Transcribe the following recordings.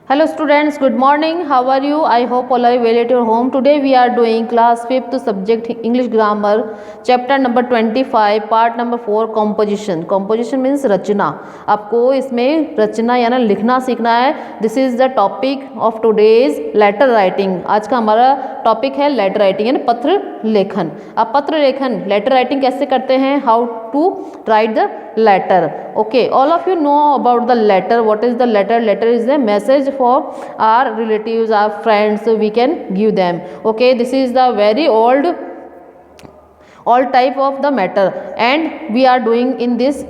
Hello students, good morning. How are you? I hope all are well at your home. Today we are doing class 5th subject English grammar, chapter number 25, part number 4, composition. Composition means रचना. आपको इसमें रचना यानी लिखना सीखना है. This is the topic of today's letter writing. आज का हमारा topic है लेटर राइटिंग यानी पत्र लेखन. अब पत्र लेखन लेटर राइटिंग कैसे करते हैं? How to write the letter. Okay, all of you know about the letter. What is the letter? Letter is a message for our relatives, our friends, so we can give them. Okay, this is the very old type of the matter, and we are doing in this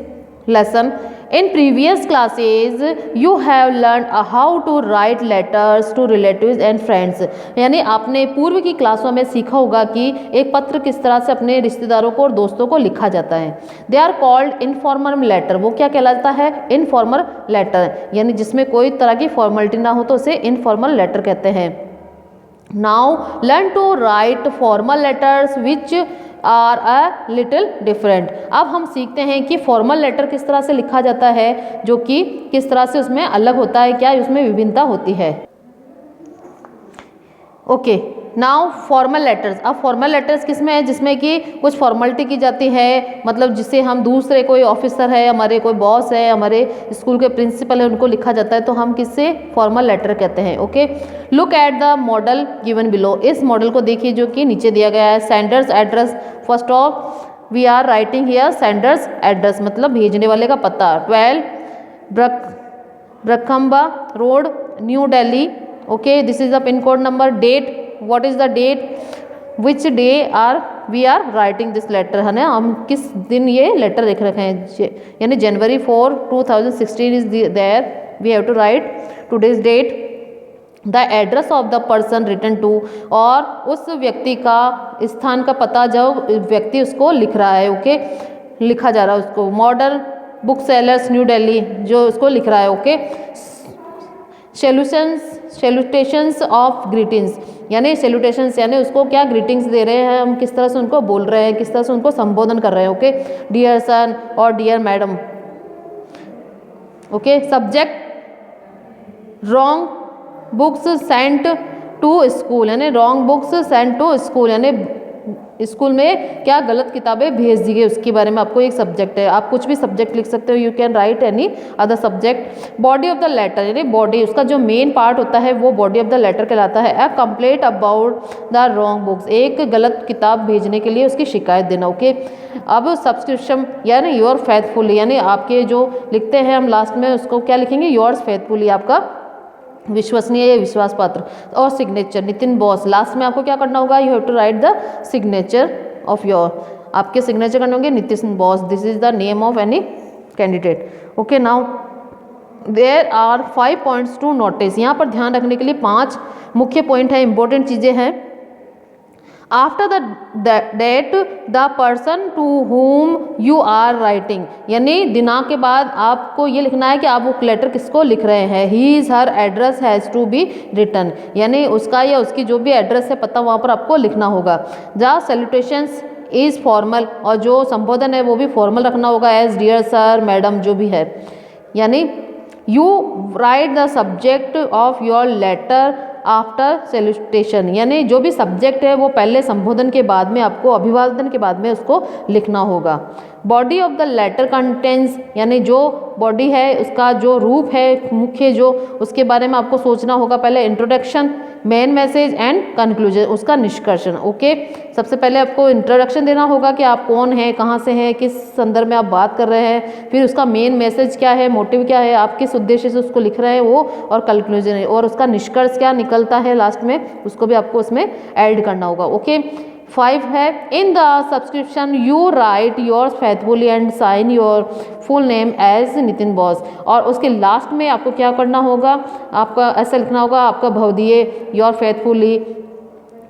lesson. In previous classes you have learned how to write letters to relatives and friends. यानी आपने पूर्व की क्लासों में सीखा होगा कि एक पत्र किस तरह से अपने रिश्तेदारों को और दोस्तों को लिखा जाता है. They are called informal letter. वो क्या कहलाता है? इनफॉर्मल लेटर, यानी जिसमें कोई तरह की फॉर्मेलिटी ना हो तो उसे इनफॉर्मल लेटर कहते हैं. Now learn to write formal letters which are a little different. अब हम सीखते हैं कि फॉर्मल लेटर किस तरह से लिखा जाता है, जो कि किस तरह से उसमें अलग होता है, क्या उसमें विभिन्नता होती है. Okay, now formal letters. अब फॉर्मल लेटर्स किस में है? जिसमें कि कुछ फॉर्मेलिटी की जाती है, मतलब जिससे हम दूसरे कोई ऑफिसर है, हमारे कोई बॉस है, हमारे स्कूल के प्रिंसिपल है, उनको लिखा जाता है, तो हम किससे फॉर्मल लेटर कहते हैं. Okay, look at the model given below. इस मॉडल को देखिए जो कि नीचे दिया गया है. Sender's address. First of we are writing here sender's address, मतलब भेजने वाले का पता. 12 Barakhamba Road, New Delhi. Okay, this is the pin code number. Date, what is the date, which day are we are writing this letter, है ना. हम किस दिन ये लेटर लिख रखे हैं, यानी January 4 2016 is there. We have to write today's date. The address of the person written to, और उस व्यक्ति का स्थान का पता जो व्यक्ति उसको लिख रहा है. ओके, लिखा जा रहा है उसको. Modern book sellers, new Delhi, जो उसको लिख रहा है. ओके, सैल्यूटेशंस ऑफ ग्रीटिंग्स, यानी सैल्यूटेशंस यानी उसको क्या ग्रीटिंग्स दे रहे हैं, हम किस तरह से उनको बोल रहे हैं, किस तरह से उनको संबोधन कर रहे हैं. ओके, डियर सन और dear madam. Okay, subject wrong books sent to school, यानी wrong books sent to school, यानी स्कूल में क्या गलत किताबें भेज दी गई, उसके बारे में आपको एक सब्जेक्ट है. आप कुछ भी सब्जेक्ट लिख सकते हो. You can write any other subject. Body of the letter, यानी बॉडी, उसका जो मेन पार्ट होता है वो बॉडी ऑफ द लेटर कहलाता है. A complaint about the wrong books, एक गलत किताब भेजने के लिए उसकी शिकायत देना. ओके, अब सब्सक्रिप्शन यानी योर फेथफुली, यानी आपके जो लिखते हैं हम लास्ट में उसको क्या लिखेंगे? योर्स फेथफुली, आपका विश्वसनीय या विश्वास पात्र. और सिग्नेचर नितिन बॉस. लास्ट में आपको क्या करना होगा? You have to write the signature of your, आपके सिग्नेचर करने होंगे Nitin Bose. This is the name of any candidate. Okay, now there are 5 points to notice. यहाँ पर ध्यान रखने के लिए 5 मुख्य पॉइंट हैं, इंपॉर्टेंट चीज़ें हैं. After the date the person to whom you are writing, यानी दिनांक के बाद आपको ये लिखना है कि आप वो लेटर किसको लिख रहे हैं. His her address has to be written, यानी उसका या उसकी जो भी एड्रेस है, पता, वहाँ पर आपको लिखना होगा. द सैल्यूटेशंस इज़ फॉर्मल, और जो संबोधन है वो भी फॉर्मल रखना होगा. एज डियर सर, मैडम, जो भी है. यानी you write the subject of your letter after salutation, यानी जो भी सब्जेक्ट है वो पहले संबोधन के बाद में, आपको अभिवादन के बाद में उसको लिखना होगा. Body of the letter contents, यानी जो बॉडी है उसका जो रूप है मुख्य, जो उसके बारे में आपको सोचना होगा. पहले introduction, main message and conclusion, उसका निष्कर्षण. ओके, सबसे पहले आपको इंट्रोडक्शन देना होगा कि आप कौन हैं, कहाँ से हैं, किस संदर्भ में आप बात कर रहे हैं. फिर उसका मेन मैसेज क्या है, मोटिव क्या है, आप किस उद्देश्य से उसको लिख रहे हैं वो, और कंक्लूजन है, और उसका निष्कर्ष क्या निकलता है लास्ट में, उसको भी आपको उसमें ऐड करना होगा. ओके, 5 है. In the subscription you write your faithfully and sign your full name as Nitin Bose, और उसके लास्ट में आपको क्या करना होगा? आपका ऐसा लिखना होगा, आपका भवदीय, योर फेथफुली,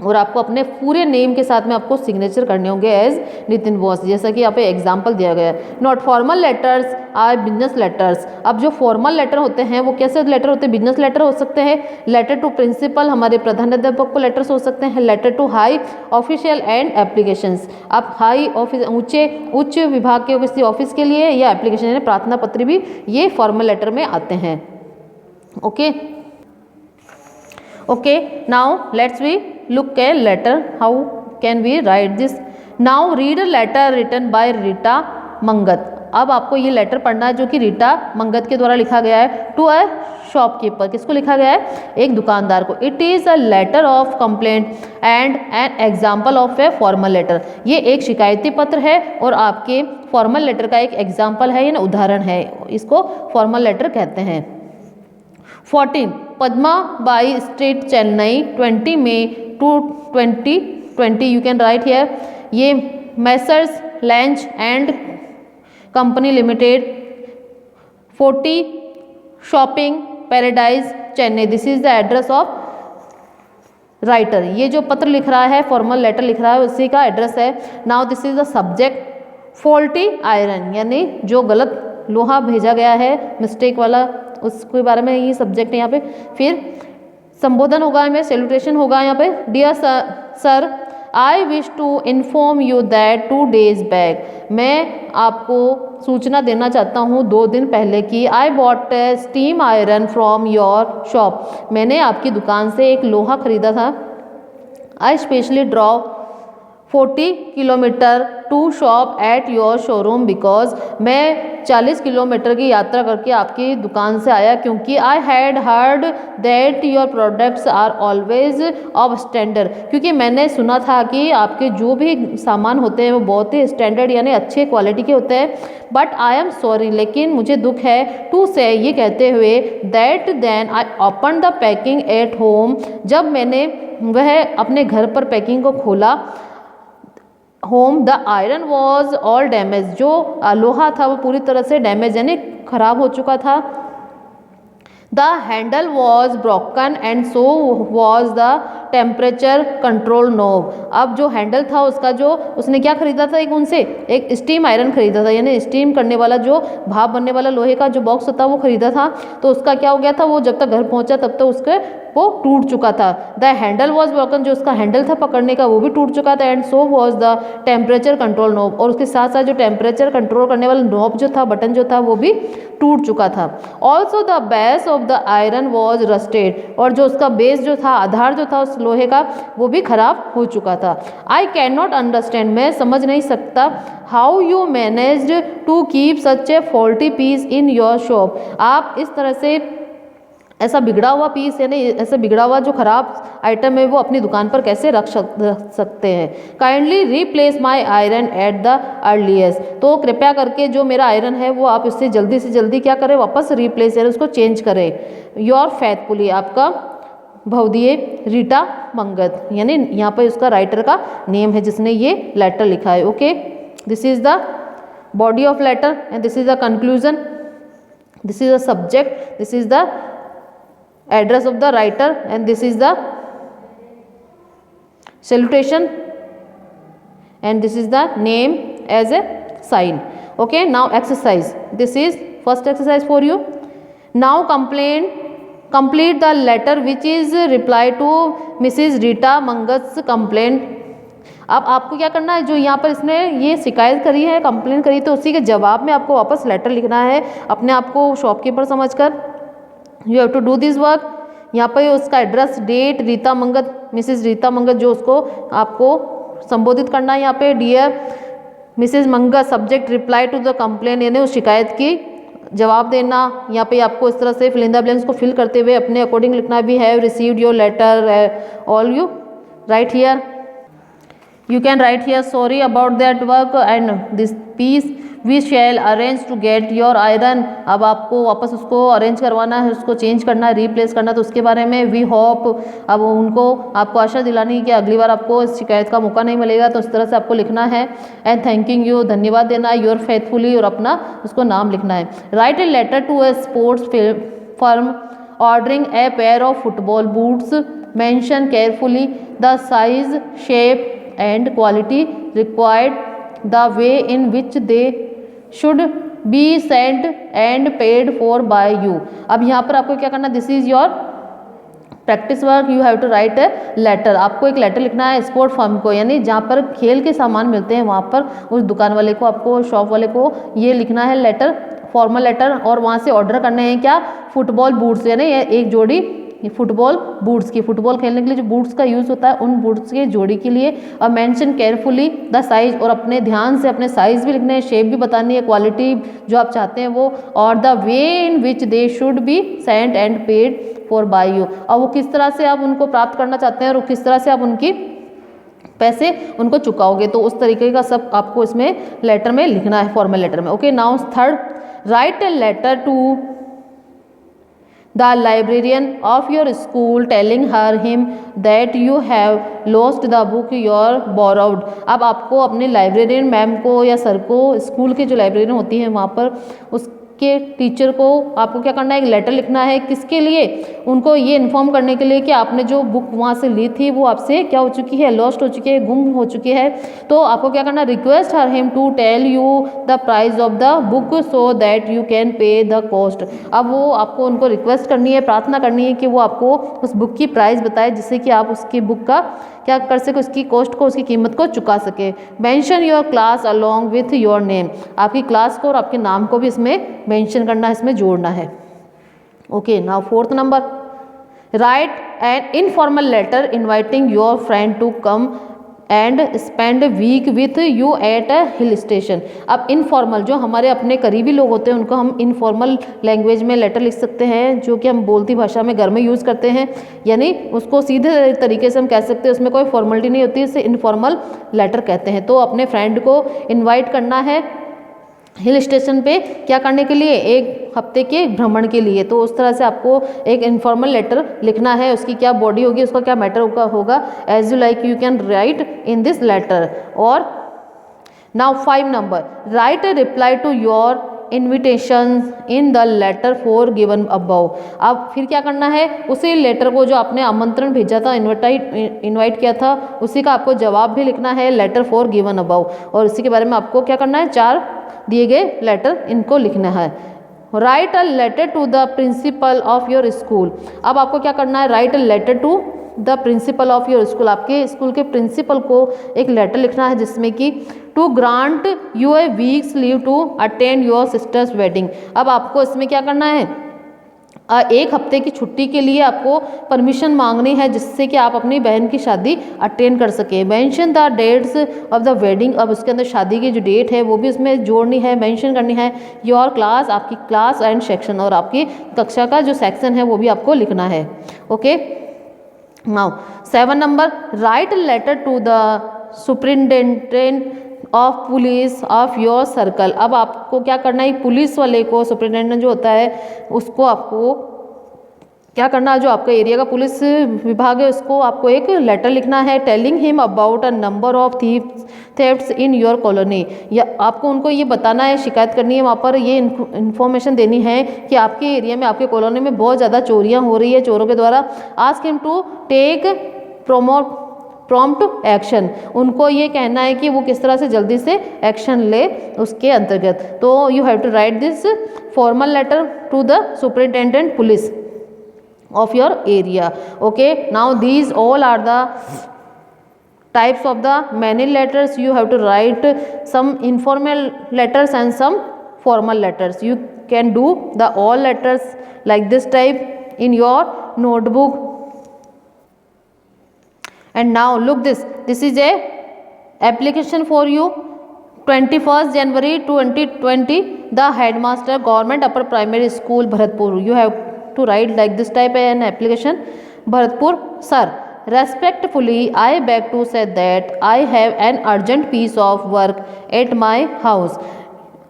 और आपको अपने पूरे नेम के साथ में आपको सिग्नेचर करने होंगे एज नितिन बॉस, जैसा कि यहाँ पे एग्जाम्पल दिया गया है. Not formal letters are business letters. अब जो फॉर्मल लेटर होते हैं वो कैसे लेटर होते हैं? बिजनेस लेटर हो सकते हैं. लेटर टू प्रिंसिपल, हमारे प्रधानाध्यापक को लेटर्स हो सकते हैं. Letter to high official and applications, आप हाई ऑफिस, उच्च विभाग के किसी ऑफिस के लिए, या एप्लीकेशन यानी प्रार्थना पत्र भी ये फॉर्मल लेटर में आते हैं. Okay, okay, now let's we look a letter, how can we write this. Now read a letter written by Rita Mangat. अब आपको ये लेटर पढ़ना है जो कि रीटा मंगत के द्वारा लिखा गया है टू अ शॉपकीपर। किसको लिखा गया है? एक दुकानदार को। It is a letter of complaint and an example of a formal letter. ये एक शिकायती पत्र है और आपके फॉर्मल लेटर का एक एग्जाम्पल है, यानी उदाहरण है। इसको फॉर्मल लेटर कहते हैं। 14 पद्मा बाई स्ट्रीट चेन्नई 20 मई 2020 यू कैन राइट हियर। ये Messrs Lanch and Company Limited 40 Shopping Paradise Chennai. This is the address of writer. ये जो पत्र लिख रहा है, फॉर्मल लेटर लिख रहा है, उसी का एड्रेस है। Now this is the subject faulty iron, यानी जो गलत लोहा भेजा गया है, मिस्टेक वाला, उसके बारे में ये सब्जेक्ट है यहाँ पे। फिर संबोधन होगा, में सैल्यूटेशन होगा यहाँ पे। Dear sir I wish to inform you that 2 days बैक, मैं आपको सूचना देना चाहता हूँ 2 दिन पहले कि I bought a steam iron from your shop, मैंने आपकी दुकान से एक लोहा खरीदा था। I specially drove 40 kilometre to shop at your showroom because, मैं 40 किलोमीटर की यात्रा करके आपकी दुकान से आया क्योंकि I had heard that your products are always of standard, क्योंकि मैंने सुना था कि आपके जो भी सामान होते हैं वो बहुत ही स्टैंडर्ड यानी अच्छे क्वालिटी के होते हैं। बट आई एम सॉरी, लेकिन मुझे दुख है, टू से ये कहते हुए, that then I open the packing at home, जब मैंने वह अपने घर पर पैकिंग को खोला, home the iron was all damage, जो लोहा था वो पूरी तरह से डैमेज यानी खराब हो चुका था। The handle was broken and so was the temperature control knob. अब जो हैंडल था उसका, जो उसने क्या खरीदा था, एक उनसे एक स्टीम आयरन खरीदा था, यानी स्टीम करने वाला जो भाप बनने वाला लोहे का जो बॉक्स होता है वो खरीदा था। तो उसका क्या हो गया था, वो जब तक घर पहुंचा तब तक उसके वो टूट चुका था। द हैंडल वॉज ब्रोकन, जो उसका हैंडल था पकड़ने का वो भी टूट चुका था। And so was the temperature control knob, और उसके साथ साथ जो टेम्परेचर कंट्रोल करने वाला नोब जो था, बटन जो था, वो भी टूट चुका था। Also the base of the iron was rusted, और जो उसका बेस जो था, आधार जो था उस लोहे का, वो भी खराब हो चुका था। आई कैन नॉट अंडरस्टैंड, मैं समझ नहीं सकता, how you managed to keep such a faulty piece in your shop, आप इस तरह से ऐसा बिगड़ा हुआ पीस यानी ऐसा बिगड़ा हुआ जो खराब आइटम है वो अपनी दुकान पर कैसे रख सकते हैं। Kindly replace my iron at the earliest, तो कृपया करके जो मेरा आयरन है वो आप इससे जल्दी से जल्दी क्या करें, वापस रिप्लेस यानी उसको चेंज करें। योर फेथफुली, आपका भवदीय रीटा मंगत, यानी यहाँ पर उसका राइटर का नेम है जिसने ये लेटर लिखा है। Okay, this is the body of letter and this is the conclusion, this is the subject, this is the address of the writer and this is the salutation and this is the name as a sign. Okay, now exercise, this is first exercise for you. Now complete the letter which is reply to Mrs. Rita Mangat's complaint. अब आपको क्या करना है, जो यहाँ पर इसने ये शिकायत करी है, कंप्लेन करी, तो उसी के जवाब में आपको वापस लेटर लिखना है अपने आप को शॉपकीपर समझकर। You have to do this work. यहाँ पर उसका address, date, Rita Mangat, Mrs Rita Mangat जो उसको आपको संबोधित करना है यहाँ पे, dear Mrs Mangat, subject reply to the complain, यानी उस शिकायत की जवाब देना। यहाँ पे आपको इस तरह से फिल इन द ब्लैंक्स को फिल करते हुए अपने अकॉर्डिंग लिखना भी है। Received your letter, all you write here, you can write here sorry about that work and this piece we shall arrange to get your iron। अब आपको वापस उसको अरेंज करवाना है, उसको चेंज करना है, रिप्लेस करना है, तो उसके बारे में वी होप, अब उनको आपको आशा दिलानी है कि अगली बार आपको इस शिकायत का मौका नहीं मिलेगा, तो इस तरह से आपको लिखना है। एंड थैंकिंग यू, धन्यवाद देना है, योर फेथफुली, और अपना उसको नाम लिखना है। Write a letter to a sports firm ordering a pair of football boots, mention carefully the size, shape and quality required, the way in which they should be sent and paid for by you। अब यहाँ पर आपको क्या करना, this is your practice work, you have to write a letter. आपको एक letter लिखना है स्पोर्ट फर्म को, यानी जहाँ पर खेल के सामान मिलते हैं वहाँ पर उस दुकान वाले को, आपको शॉप वाले को ये लिखना है लेटर, फॉर्मल लेटर, और वहाँ से ऑर्डर करने हैं क्या, फुटबॉल बूट्स, यानी एक जोड़ी फुटबॉल बूट्स की, फुटबॉल खेलने के लिए जो बूट्स का यूज़ होता है उन बूट्स के जोड़ी के लिए। और मेंशन केयरफुली द साइज, और अपने ध्यान से अपने साइज़ भी लिखने हैं, शेप भी बतानी है, क्वालिटी जो आप चाहते हैं वो, और the way in which they should be sent and paid for by you, और वो किस तरह से आप उनको प्राप्त करना चाहते हैं और किस तरह से आप उनकी पैसे उनको चुकाओगे, तो उस तरीके का सब आपको इसमें लेटर में लिखना है, फॉर्मल लेटर में। Okay, now third, write a letter to the librarian of your school telling her him that you have lost the book your borrowed. अब आपको अपने लाइब्रेरियन मैम को या सर को, स्कूल की जो लाइब्रेरियन होती है वहाँ पर उसके टीचर को आपको क्या करना है, एक लेटर लिखना है। किसके लिए? उनको ये इन्फॉर्म करने के लिए कि आपने जो बुक वहाँ से ली थी वो आपसे क्या हो चुकी है, लॉस्ट हो चुकी है, गुम हो चुकी है। तो आपको क्या करना है, request her him to tell you the price of the book so that you can pay the cost. अब वो आपको उनको रिक्वेस्ट करनी है, प्रार्थना करनी है कि वो आपको उस बुक की प्राइस बताए, जिससे कि आप उसकी बुक का क्या कर सके, उसकी कॉस्ट को, उसकी कीमत को चुका सके। Mention your class along with your name, आपकी क्लास को और आपके नाम को भी इसमें मेंशन करना है, इसमें जोड़ना है। Okay, now fourth number, write an informal letter inviting your friend to come and spend week with you at a hill station. अब इनफॉर्मल जो हमारे अपने करीबी लोग होते हैं उनको हम इनफॉर्मल लैंग्वेज में लेटर लिख सकते हैं, जो कि हम बोलती भाषा में घर में यूज़ करते हैं, यानी उसको सीधे तरीके से हम कह सकते हैं, उसमें कोई फॉर्मेलिटी नहीं होती, इसे इनफॉर्मल लेटर कहते हैं। तो अपने फ्रेंड को इन्वाइट करना है हिल स्टेशन पे, क्या करने के लिए, एक हफ्ते के भ्रमण के लिए। तो उस तरह से आपको एक इनफॉर्मल लेटर लिखना है, उसकी क्या बॉडी होगी, उसका क्या मैटर होगा, as you like you can write in this letter. और now 5 number, write a reply to your invitation in the letter for given above. अब फिर क्या करना है, उसी लेटर को जो आपने आमंत्रण भेजा था, इनवाइट किया था, उसी का आपको जवाब भी लिखना है, लेटर फॉर गिवन अबव। और इसी के बारे में आपको क्या करना है, 4 दिए गए लेटर इनको लिखना है। Write a letter to the principal of your school. अब आपको क्या करना है, write a letter to the principal of your school, आपके स्कूल के प्रिंसिपल को एक लेटर लिखना है, जिसमें कि to grant you a week's leave to attend your sister's wedding. अब आपको इसमें क्या करना है, एक हफ्ते की छुट्टी के लिए आपको परमिशन मांगनी है, जिससे कि आप अपनी बहन की शादी अटेंड कर सके। Mention the dates of the wedding, अब उसके अंदर शादी की जो डेट है वो भी उसमें जोड़नी है, मेंशन करनी है। योर क्लास, आपकी क्लास एंड सेक्शन, और आपकी कक्षा का जो सेक्शन है वो भी आपको लिखना है। Okay, now 7 number, write letter to the superintendent of police of your circle. अब आपको क्या करना है, पुलिस वाले को, सुपरिटेंडेंट जो होता है उसको आपको क्या करना है, जो आपका एरिया का पुलिस विभाग है उसको आपको एक लेटर लिखना है, telling him about a number of thefts in your colony. या आपको उनको ये बताना है, शिकायत करनी है, वहाँ पर ये इन्फॉर्मेशन देनी है कि आपके एरिया में, आपके कॉलोनी में बहुत ज़्यादा चोरियाँ हो रही है चोरों के द्वारा। Ask him to take prompt action, उनको ये कहना है कि वो किस तरह से जल्दी से एक्शन ले उसके अंतर्गत। तो you have to write this formal letter to the superintendent police of your area. Okay, now these all are the types of the many letters. You have to write some informal letters and some formal letters. You can do the all letters like this type in your notebook. And now look this is a application for you. 21st January 2020, the headmaster, government upper primary school, Bharatpur. You have to write like this type an application. Bharatpur, sir, respectfully I beg to say that I have an urgent piece of work at my house.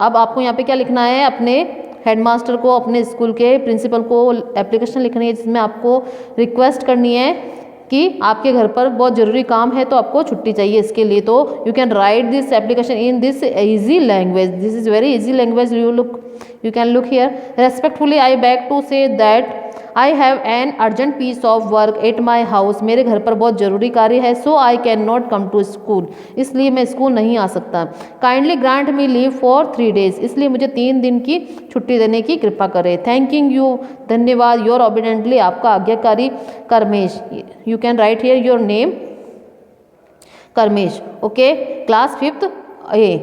अब आपको यहाँ पे क्या लिखना है, अपने headmaster को, अपने स्कूल के प्रिंसिपल को एप्लीकेशन लिखनी है, जिसमें आपको रिक्वेस्ट करनी है कि आपके घर पर बहुत ज़रूरी काम है, तो आपको छुट्टी चाहिए इसके लिए। तो you can write this application in this easy language, this is very easy language. You can look here, respectfully I beg to say that I have an urgent piece of work at my house, मेरे घर पर बहुत ज़रूरी कार्य है। So I can not come to school, इसलिए मैं school नहीं आ सकता। Kindly grant me leave for 3 days, इसलिए मुझे 3 दिन की छुट्टी देने की कृपा करें। थैंकिंग यू, धन्यवाद। योर ऑबिडेंटली, आपका आज्ञाकारी Karmesh. You can write here your name, Karmesh. Okay, class 5th A।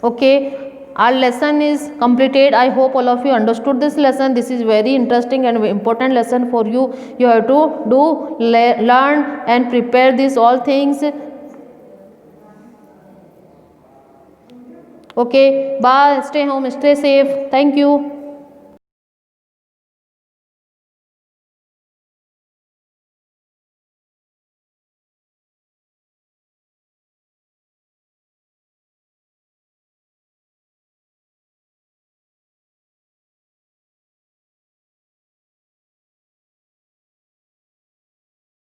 Okay, our lesson is completed. I hope all of you understood this lesson. This is very interesting and important lesson for you. You have to learn and prepare these all things. Okay, bye, stay home, stay safe. Thank you.